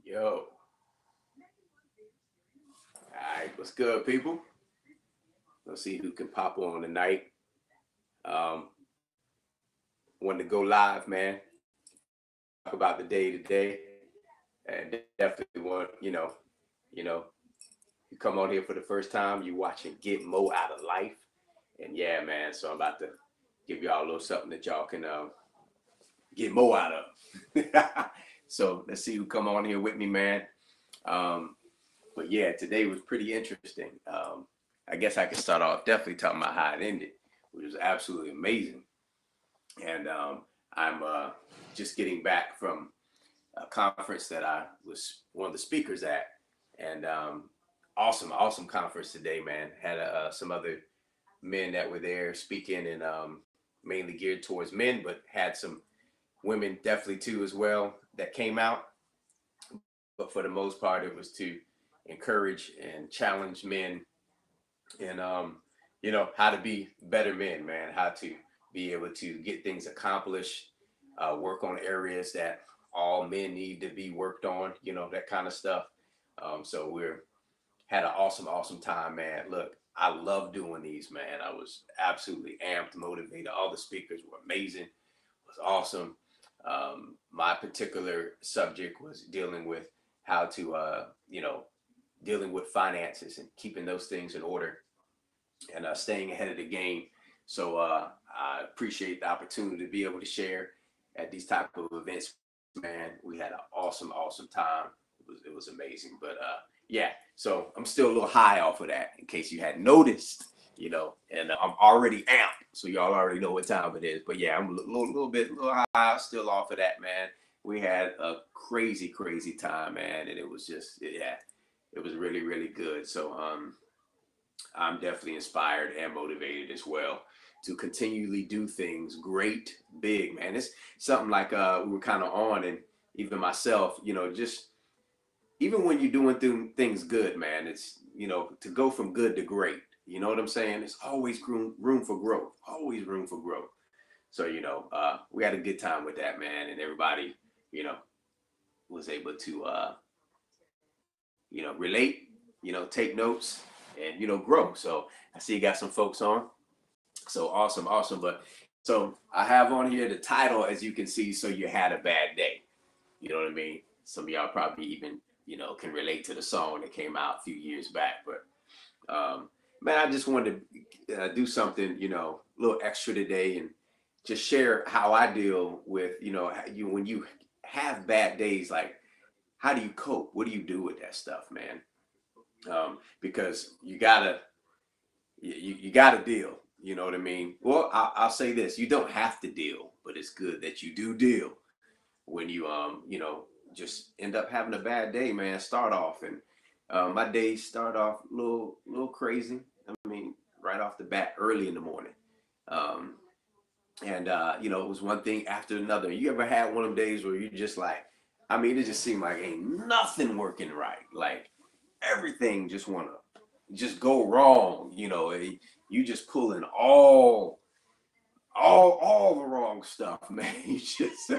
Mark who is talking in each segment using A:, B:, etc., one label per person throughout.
A: Yo, alright, what's good, people? Let's see who can pop on tonight. Um, Wanted to go live, man. Talk about the day today, and definitely want you come on here for the first time. You watching Get Mo Out of Life, and yeah, man. So I'm about to give y'all a little something that y'all can get more out of. So let's see who come on here with me, man. Um, but yeah, today was pretty interesting. I guess I could start off definitely talking about how it ended, which was absolutely amazing. And I'm just getting back from a conference that I was one of the speakers at, and awesome conference today, man. Had some other men that were there speaking, and mainly geared towards men, but had some women definitely too as well that came out. But for the most part, it was to encourage and challenge men and how to be better men, man, how to be able to get things accomplished, work on areas that all men need to be worked on, that kind of stuff. So we're had an awesome time, man. Look, I love doing these, man. I was absolutely amped, motivated. All the speakers were amazing. It was awesome. My particular subject was dealing with how to dealing with finances and keeping those things in order and staying ahead of the game. So I appreciate the opportunity to be able to share at these type of events, man. We had an awesome time. It was amazing. But yeah, so I'm still a little high off of that, in case you hadn't noticed, and I'm already amped, so y'all already know what time it is. But yeah, I'm a little high, still off of that, man. We had a crazy time, man, and it was just yeah, it was really good. So I'm definitely inspired and motivated as well to continually do things great, big, man. It's something like we were kind of on, and even myself, just even when you're doing things good, man, it's to go from good to great. You know what I'm saying? It's always room for growth. Always room for growth. So we had a good time with that, man, and everybody, you know, was able to relate, take notes, and grow. So I see you got some folks on. So awesome. But so I have on here the title, as you can see. So you had a bad day. You know what I mean? Some of y'all probably even can relate to the song that came out a few years back. But man, I just wanted to do something a little extra today and just share how I deal with you when you have bad days. Like, how do you cope? What do you do with that stuff, man? Because you gotta deal. You know what I mean? Well, I'll say this: you don't have to deal, but it's good that you do deal when you just end up having a bad day, man. Start off, and my days start off a little crazy. I mean, right off the bat, early in the morning. Um, and it was one thing after another. You ever had one of them days where you just like, I mean, it just seemed like ain't nothing working right. Like everything just wanna just go wrong. You just pulling all the wrong stuff, man. You just,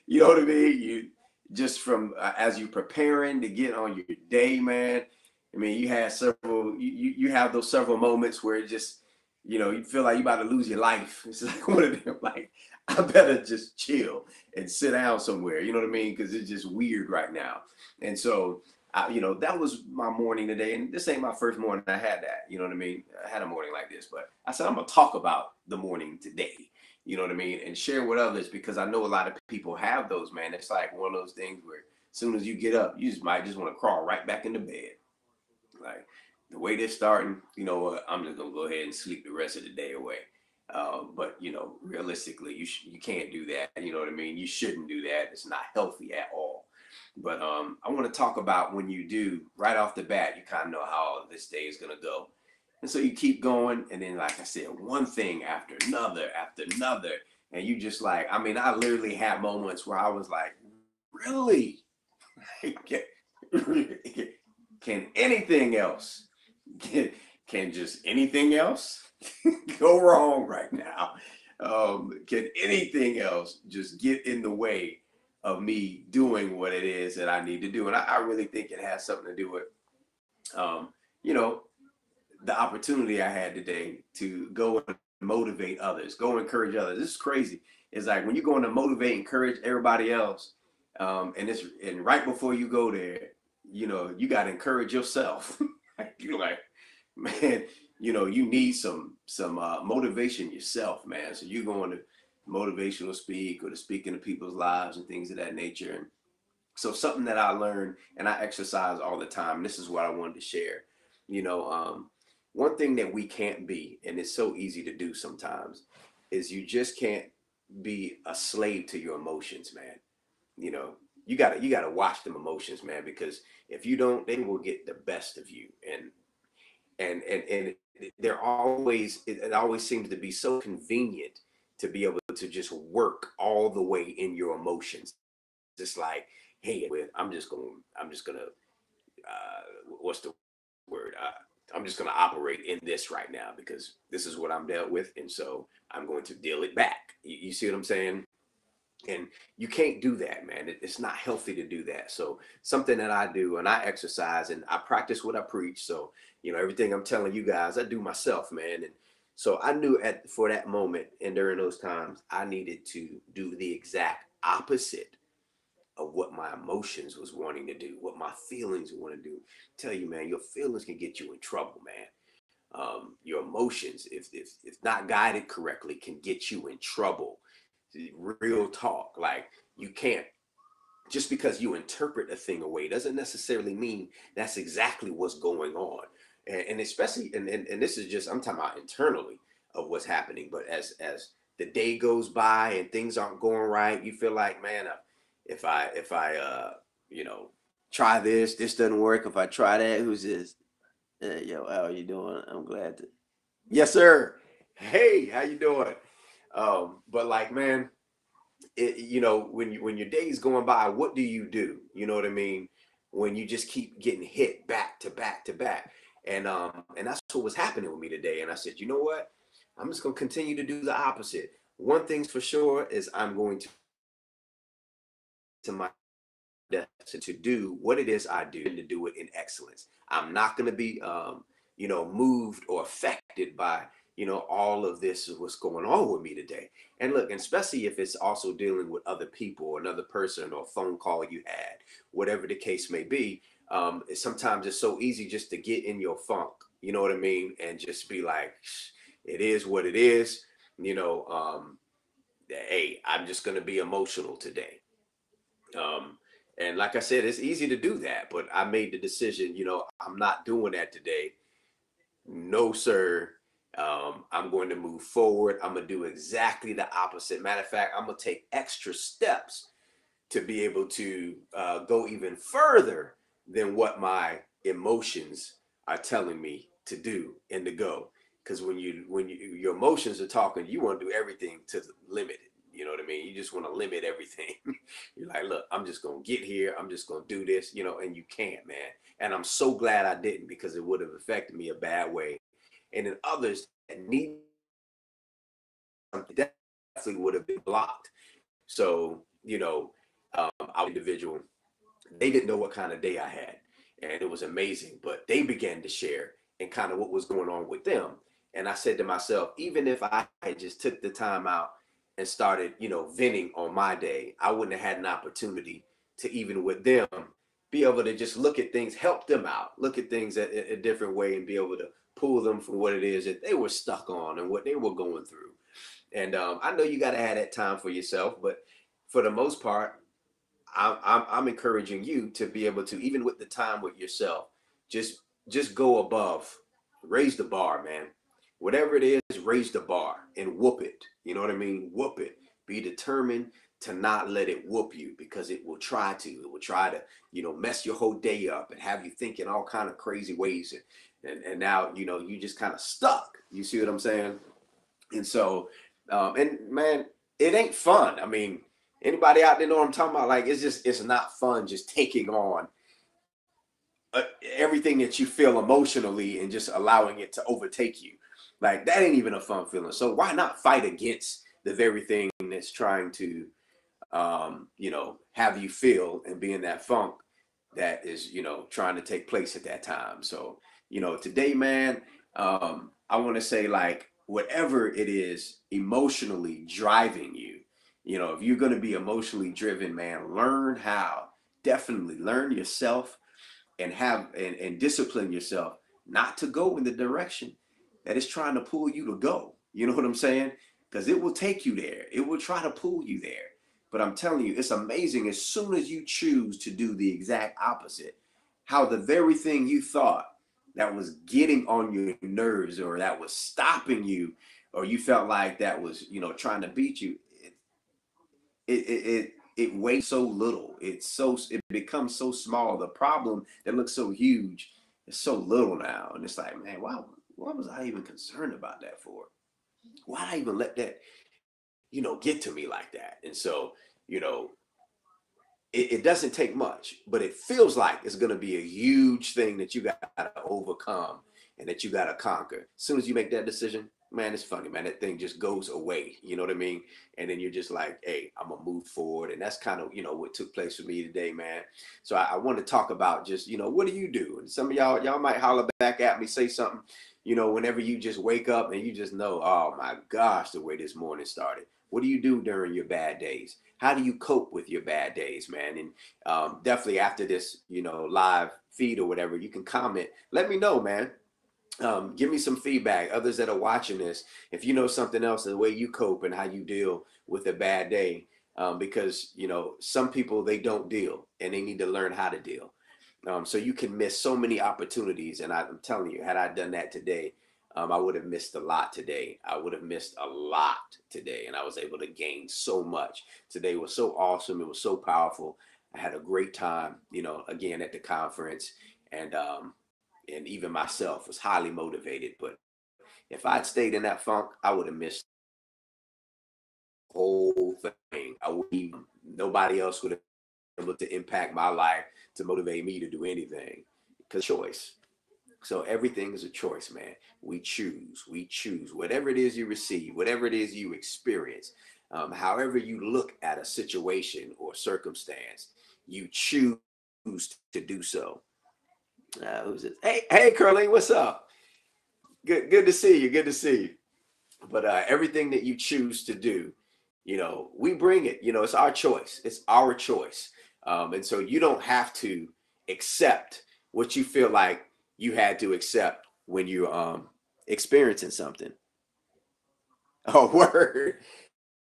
A: you know what I mean. You just from as you preparing to get on your day, man. I mean, you had several. You have those several moments where it just, you feel like you about to lose your life. It's like one of them. Like, I better just chill and sit down somewhere. You know what I mean? Because it's just weird right now. And so that was my morning today, and this ain't my first morning I had that. You know what I mean? I had a morning like this, but I said I'm gonna talk about the morning today. You know what I mean? And share with others, because I know a lot of people have those, man. It's like one of those things where as soon as you get up, you just might just want to crawl right back into bed. Like the way they're starting, you know what? I'm just gonna go ahead and sleep the rest of the day away. But realistically, you can't do that. You know what I mean? You shouldn't do that. It's not healthy at all. But I want to talk about when you do right off the bat, you kind of know how this day is gonna go, and so you keep going, and then like I said, one thing after another, and you just like, I mean, I literally had moments where I was like, really? Can anything else? Can just anything else go wrong right now? Can anything else just get in the way of me doing what it is that I need to do. And I really think it has something to do with, you know, the opportunity I had today to go and motivate others, go encourage others. This is crazy. It's like when you're going to motivate, encourage everybody else, and right before you go there, you know, you got to encourage yourself. You're like, man, you know, you need some motivation yourself, man. So you're going to motivational speak or to speak into people's lives and things of that nature. And so something that I learned and I exercise all the time. This is what I wanted to share. You know, one thing that we can't be, and it's so easy to do sometimes, is you just can't be a slave to your emotions, man. You know, you gotta watch them emotions, man, because if you don't, they will get the best of you. And they're always it always seems to be so convenient to be able to just work all the way in your emotions. Just like, hey, I'm just gonna what's the word? I'm just gonna operate in this right now because this is what I'm dealt with, and so I'm going to deal it back. You see what I'm saying? And you can't do that, man. It's not healthy to do that. So something that I do, and I exercise, and I practice what I preach. So you know, everything I'm telling you guys, I do myself, man. And so I knew for that moment and during those times, I needed to do the exact opposite of what my emotions was wanting to do, what my feelings want to do. Tell you, man, your feelings can get you in trouble, man. Your emotions, if not guided correctly, can get you in trouble. Real talk. Like, you can't, just because you interpret a thing away doesn't necessarily mean that's exactly what's going on. And especially, and this is just, I'm talking about internally of what's happening. But as the day goes by and things aren't going right, you feel like, man, if I you know, try this doesn't work. If I try that, who's this? Yo, how are you doing? I'm glad to. Yes, sir. Hey, how you doing? But like, man, you know, when your day's going by, what do? You know what I mean? When you just keep getting hit back to back to back, and that's what was happening with me today. And I said, you know what? I'm just gonna continue to do the opposite. One thing's for sure is I'm going to my to do what it is I do and to do it in excellence. I'm not going to be, you know, moved or affected by, you know, all of this is what's going on with me today. And look, and especially if it's also dealing with other people or another person or a phone call you had, whatever the case may be. Sometimes it's so easy just to get in your funk, you know what I mean? And just be like, it is what it is, you know, hey, I'm just going to be emotional today. Um, and like I said, it's easy to do that, but I made the decision, you know, I'm not doing that today. No, sir. I'm going to move forward. I'm going to do exactly the opposite. Matter of fact, I'm going to take extra steps to be able to go even further than what my emotions are telling me to do and to go. Because when your emotions are talking, you want to do everything to limit it. You know what I mean? You just want to limit everything. You're like, look, I'm just gonna get here. I'm just gonna do this, you know, and you can't, man. And I'm so glad I didn't because it would have affected me a bad way. And then others that need something definitely would have been blocked. So, you know, our individual, they didn't know what kind of day I had. And it was amazing. But they began to share and kind of what was going on with them. And I said to myself, even if I had just took the time out and started, you know, venting on my day, I wouldn't have had an opportunity to even with them be able to just look at things, help them out, look at things a different way and be able to pull them from what it is that they were stuck on and what they were going through. And I know you got to have that time for yourself, but for the most part, I'm encouraging you to be able to, even with the time with yourself, just just go above, raise the bar, man. Whatever it is, raise the bar and whoop it. You know what I mean? Whoop it. Be determined to not let it whoop you because it will try to. It will try to, you know, mess your whole day up and have you thinking all kind of crazy ways. And now, you know, you just kind of stuck. You see what I'm saying? And so, and man, it ain't fun. I mean, anybody out there know what I'm talking about? Like, it's not fun just taking on everything that you feel emotionally and just allowing it to overtake you. Like, that ain't even a fun feeling. So why not fight against the very thing that's trying to have you feel and be in that funk that is, trying to take place at that time. So, today, man, I want to say, like, whatever it is emotionally driving you, if you're going to be emotionally driven, man, definitely learn yourself and and discipline yourself not to go in the direction that it's trying to pull you to go. You know what I'm saying? Because it will take you there. It will try to pull you there. But I'm telling you, it's amazing as soon as you choose to do the exact opposite, how the very thing you thought that was getting on your nerves or that was stopping you, or you felt like that was, trying to beat you, it weighs so little. It becomes so small. The problem that looks so huge is so little now. And it's like, man, wow, what was I even concerned about that for? Why did I even let that, get to me like that? And so, you know, it doesn't take much, but it feels like it's going to be a huge thing that you got to overcome and that you got to conquer. As soon as you make that decision, man, it's funny, man. That thing just goes away. You know what I mean? And then you're just like, hey, I'm going to move forward. And that's kind of, what took place for me today, man. So I want to talk about just, what do you do? And some of y'all might holler back at me, say something, whenever you just wake up and you just know, oh my gosh, the way this morning started. What do you do during your bad days? How do you cope with your bad days, man? And definitely after this, live feed or whatever, you can comment. Let me know, man. Give me some feedback. Others that are watching this, if you know something else, the way you cope and how you deal with a bad day, because some people, they don't deal and they need to learn how to deal. So you can miss so many opportunities. And I'm telling you, had I done that today, I would have missed a lot today. I would have missed a lot today, and I was able to gain so much. Today was so awesome. It was so powerful. I had a great time, again at the conference, and even myself was highly motivated. But if I'd stayed in that funk, I would have missed the whole thing. Nobody else would have been able to impact my life to motivate me to do anything. Because choice. So everything is a choice, man. We choose whatever it is you receive, whatever it is you experience, however you look at a situation or circumstance, you choose to do so. Who's this? Hey, Curly, what's up? Good to see you. Good to see you. But everything that you choose to do, we bring it. It's our choice. It's our choice. And so you don't have to accept what you feel like you had to accept when you're experiencing something. Oh, word.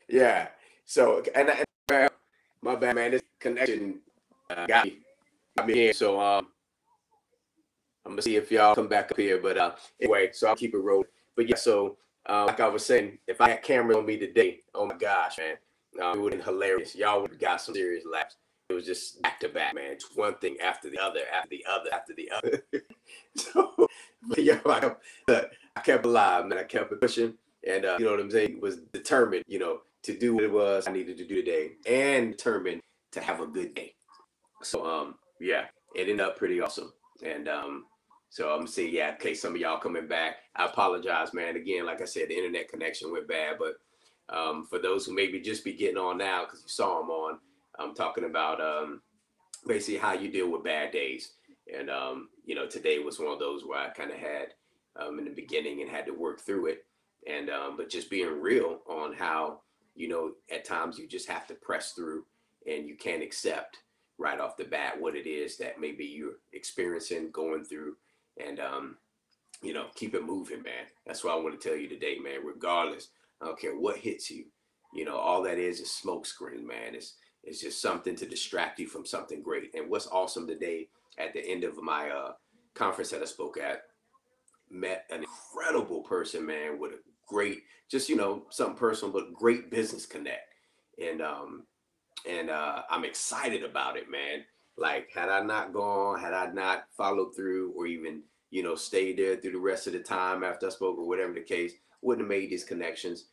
A: Yeah. So, and my bad, man. This connection got me here. So, I'm gonna see if y'all come back up here. But anyway, so I'll keep it rolling. But yeah, so like I was saying, if I had cameras on me today, oh my gosh, man, it would have been hilarious. Y'all would have got some serious laughs. It was just back to back, man. It's one thing after the other, after the other, after the other. So, but yeah, I kept alive, man. I kept it pushing, and you know what I'm saying. Was determined, to do what it was I needed to do today, and determined to have a good day. So yeah, it ended up pretty awesome, and so I'm saying, yeah, in case some of y'all coming back, I apologize, man. Again, like I said, the internet connection went bad, but for those who maybe just be getting on now because you saw them on, I'm talking about basically how you deal with bad days. And today was one of those where I kind of had in the beginning and had to work through it, and but just being real on how at times you just have to press through, and you can't accept right off the bat what it is that maybe you're experiencing, going through, and keep it moving, man. That's what I want to tell you today, man. Regardless, I don't care what hits you. All that is smoke screen, man. It's just something to distract you from something great. And what's awesome today, at the end of my conference that I spoke at, met an incredible person, man, with a great, just something personal, but great business connect. And I'm excited about it, man. Like, had I not gone, had I not followed through, or even stayed there through the rest of the time after I spoke, or whatever the case, wouldn't have made these connections.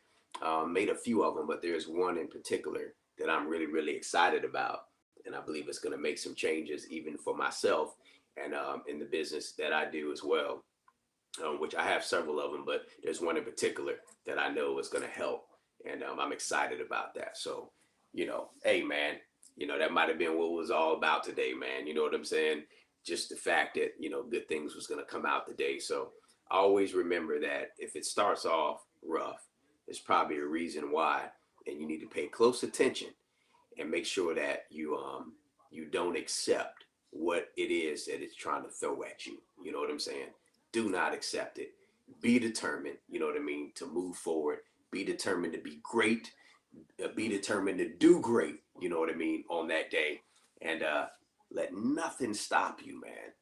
A: Made a few of them, but there's one in particular that I'm really, really excited about, and I believe it's going to make some changes even for myself and in the business that I do as well. Which I have several of them, but there's one in particular that I know is going to help, and I'm excited about that. So hey man, that might have been what it was all about today, man. You know what I'm saying? Just the fact that, good things was going to come out today. So always remember that if it starts off rough, there's probably a reason why. And you need to pay close attention and make sure that you don't accept what it is that it's trying to throw at you. You know what I'm saying? Do not accept it. Be determined, you know what I mean, to move forward. Be determined to be great. Be determined to do great, you know what I mean, on that day. And let nothing stop you, man.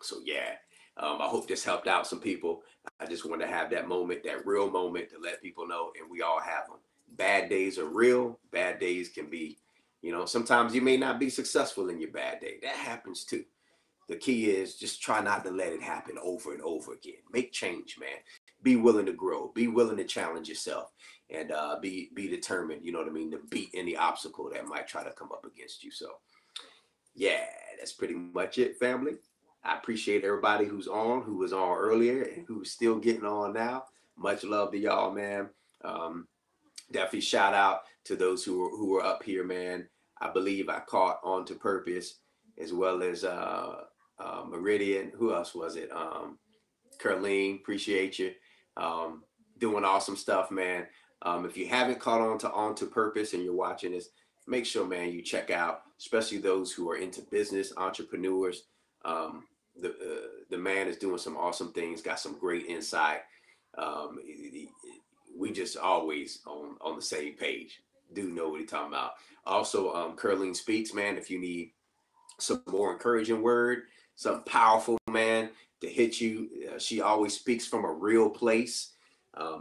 A: So yeah, I hope this helped out some people. I just want to have that moment, that real moment, to let people know, and we all have them. Bad days are real. Bad days can be, sometimes you may not be successful in your bad day. That happens too. The key is just try not to let it happen over and over again. Make change, man. Be willing to grow. Be willing to challenge yourself, and be determined. You know what I mean, to beat any obstacle that might try to come up against you. So yeah, that's pretty much it, family. I appreciate everybody who was on earlier, and who's still getting on now. Much love to y'all, man. Um, Definitely shout out to those who were up here, man. I believe I caught On to Purpose, as well as Meridian. Who else was it? Curleen, appreciate you. Doing awesome stuff, man. If you haven't caught On to Purpose and you're watching this, make sure, man, you check out, especially those who are into business, entrepreneurs. The man is doing some awesome things, got some great insight. Um, we just always on the same page. Do know what he's talking about. Also, Curleen Speaks, man. If you need some more encouraging word, something powerful, man, to hit you, she always speaks from a real place.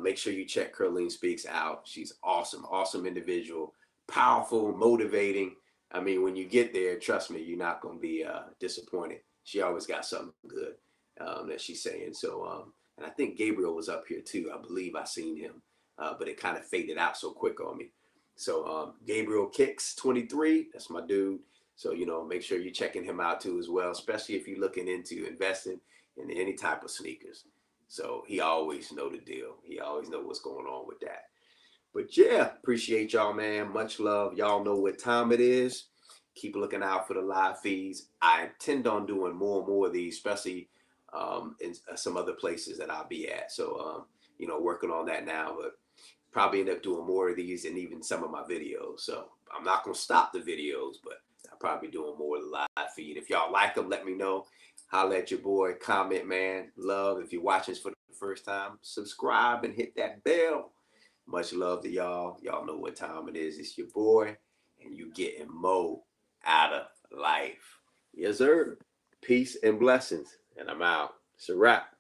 A: Make sure you check Curleen Speaks out. She's awesome, awesome individual, powerful, motivating. I mean, when you get there, trust me, you're not going to be disappointed. She always got something good that she's saying. So, and I think Gabriel was up here too. I believe I seen him, but it kind of faded out so quick on me. So Gabriel Kicks 23, that's my dude. So, make sure you're checking him out too as well, especially if you're looking into investing in any type of sneakers. So he always know the deal. He always know what's going on with that. But yeah, appreciate y'all, man. Much love. Y'all know what time it is. Keep looking out for the live feeds. I intend on doing more and more of these, especially in some other places that I'll be at. So, working on that now, but probably end up doing more of these and even some of my videos. So I'm not going to stop the videos, but I'll probably be doing more of the live feed. If y'all like them, let me know. Holla at your boy. Comment, man. Love. If you're watching this for the first time, subscribe and hit that bell. Much love to y'all. Y'all know what time it is. It's your boy, and you getting mo out of life. Yes, sir. Peace and blessings. And I'm out. It's a wrap.